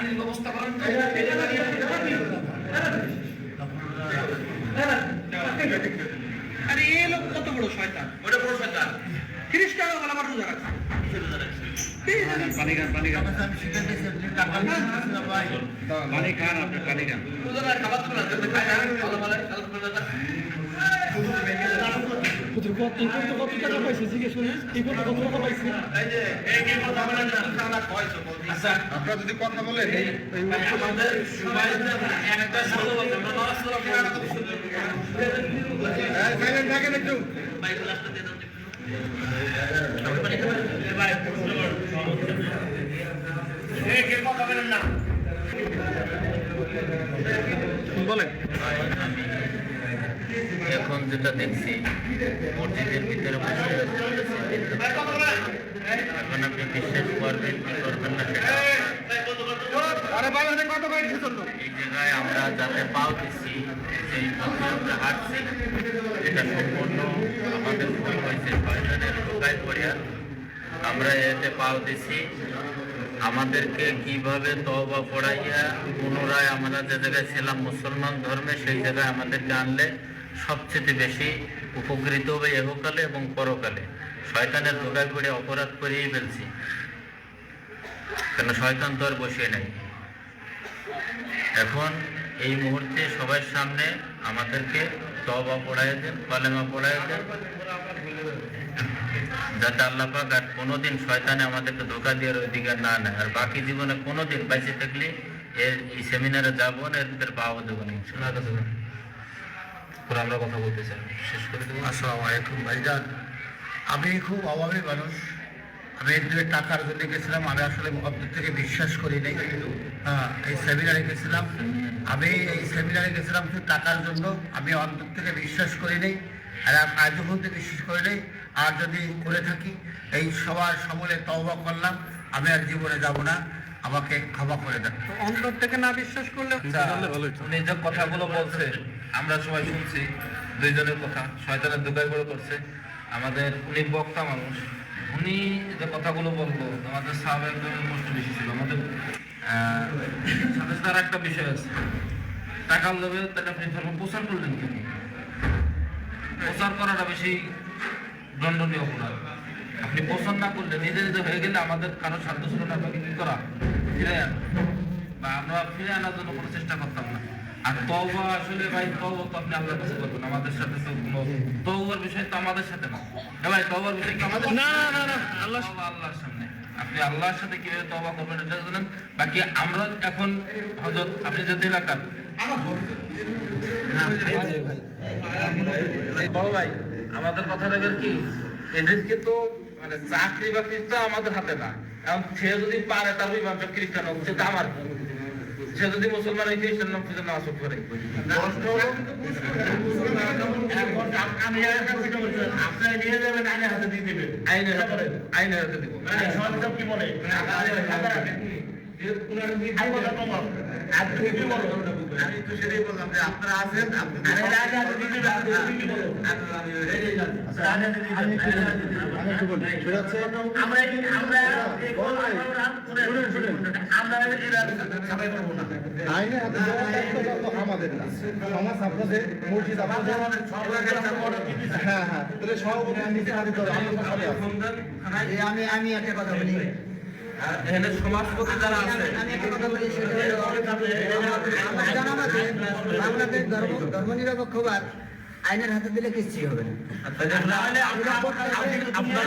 পানির ব্যবস্থা করেন তো। আরে এই লোক কত বড় শয়তান, ওটা বড় শয়তান। খ্রিস্টানও বলে আমার রোজা রাখছে। পানি খান আপনি, পানি খান। কত টাকা পাইছে জিজ্ঞেস করি, কত টাকা পাইছে? আপনারা যদি কথা বলেন থাকেন একটু বলেন। এখন যেটা দেখছি মসজিদের ভিতরে বসে এখন আপনি বিশ্বাস করবেন কি করবেন না সেটা এই জায়গায় আমরা যাতে পাও দিচ্ছি সেই পথে আমরা হাঁটছি, এটা সম্পূর্ণ আমাদের ভুল হয়েছে। শয়তানের ঢোকায় পড়িয়া আমরা এতে পাও দিচ্ছি। আমাদেরকে কিভাবে তওবা পড়াইয়া পুনরায় আমরা যে জায়গায় ছিলাম মুসলমান ধর্মে সেই জায়গায় আমাদেরকে আনলে সবচেয়ে বেশি উপকৃত হবে এহকালে এবং পরকালে। শয়তানের ধোকায় পড়ে অপরাধ করেই ফেলছি, কেন শয়তান তো আর বসে নাই। এখন এই মুহূর্তে সবার সামনে আমাদেরকে তওবা পড়াইয়া দেন, কালেমা পড়াইয়া দেন, যাতে আল্লাহ পাক আর কোনোদিন শয়তানে আমাদেরকে ধোকা দেওয়ার অধিকার না নেয়। আর বাকি জীবনে কোনোদিন বেঁচে থাকলে এই সেমিনারে যাবো না, এদের পাওয়া দেবো না। আমরা কথা বলতে চাই, শেষ করে দেবো। আসসালামু আলাইকুম ভাইজান। আমি খুব অভাবী মানুষ। আমি এদের টাকার জন্য গেছিলাম। আমি আসলে অন্তর থেকে বিশ্বাস করি নাই। হ্যাঁ, এই সেমিনারে গেছিলাম। আমি এই সেমিনারে গেছিলাম শুধু টাকার জন্য। আমি অন্তর থেকে বিশ্বাস করি নাই, আর আজও পর্যন্ত বিশ্বাস করি নাই। আর যদি করে থাকি এই সবার সমূলে তওবা করলাম, আমি আর জীবনে যাব না, আমাকে ক্ষমা করে দেন। অন্তর থেকে না বিশ্বাস করলে উনি যে কথাগুলো বলছে আমরা সবাই শুনছি, দুইজনের কথা শয়তানের ধোকায় পড়ে করছে। আমাদের উনি বক্তা মানুষ, উনি যে কথাগুলো বলবো আমাদের সাহাবের কষ্ট বেশি ছিল। আমাদের সাথে সাথে একটা বিষয় আছে, টাকা লোভে তাহলে আপনি ধর্ম প্রচার করলেন কেন? প্রচার করাটা বেশি দণ্ডনীয় অপরাধ। আপনি প্রচার না করলে নিজে নিজে হয়ে গেলে আমাদের কারো সাধ্য ছিল না আপনাকে কি করা, ফিরে আনা, বা আমরা ফিরে আনার জন্য কোনো চেষ্টা করতাম না। আর তওবা আসলে ভাই, তওবা তো আপনি আল্লাহর কাছে করবেন, আমাদের সাথে তো কোনো তওবার বিষয় তো আমাদের সাথে না। ভাই তওবার বিষয় কি আমাদের না না না আল্লাহর সামনে। আপনি আল্লাহর সাথে কিভাবে তওবা করবেন এটা জানেন। বাকি আমরা এখন হযরত আপনি যে এলাকার বড় ভাই, আমাদের কথা রাখার কি এদেরকে তো মানে চাকরি বাকরি তো আমাদের হাতে না। এখন সে যদি পারে তার ইমামটা খ্রিস্টান হোক, সেটা আমার। সে যদি মুসলমান হয় খ্রিস্টান নাম সেটা নামাজ করে আপনারা নিয়ে যাবেন, আইনের হাতে দিয়ে দেবেন, আইনের হাতে দিব। কি বলে আমি তো সেটাই বললাম যে আপনারা আছেন, আমাদের না সমাজ আপনাদের, মসজিদ আপনাদের। হ্যাঁ হ্যাঁ, তাহলে সভাপতি আমি একটা কথা বলি। এখানে সমাজপতি যারা আছে, আমি একটা কথা বলি, সেটা হলো বাংলাদেশ ধর্মনিরপেক্ষবাদ আইনের হাতে দিলে কিছুই হবে না। আপনার